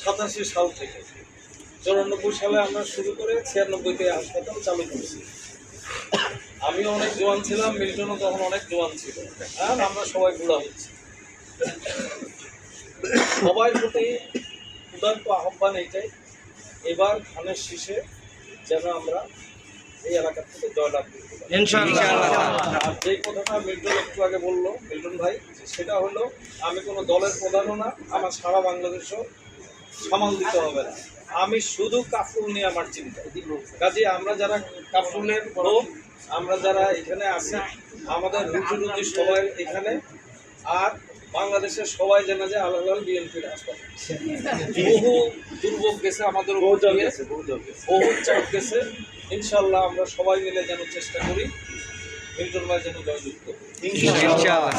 87 সাল থেকে। 94 সালে আমরা শুরু করে 96-তে হাসপাতাল চালু করেছি। আমিও অনেক জোয়ান ছিলাম, মিল্টনও তখন অনেক জোয়ান ছিল, আর আমরা সবাই বুড়া হচ্ছি। সবার প্রতি ক্ষুধার্ত আহ্বান এইটাই, এবার ধানের শীষে যেন আমরা এই এলাকা থেকে জয়লাভ করতে পারি ইনশাআল্লাহ। আর যেই কথাটা মিল্টন একটু আগে বললো, মিল্টন ভাই, সেটা হলো আমি কোনো দলের প্রধানও না, আমার সারা বাংলাদেশও সামাল দিতে হবে না, আমি শুধু কাফরুল নিয়ে আমার চিন্তা। কাজে আমরা যারা কাফরুলের লোক, আমরা যারা এখানে আছি, আমাদের রুটি সবাই এখানে, আর বাংলাদেশের সবাই জানা যায় আলাদা বিএনপির হাসপাতাল। বহু দুর্ভোগ গেছে আমাদের, বহু চাপ গেছে। ইনশাল্লাহ আমরা সবাই মিলে যেন চেষ্টা করি মিল্টন ভাই যেন জয়যুক্ত। ইনশাআল্লাহ।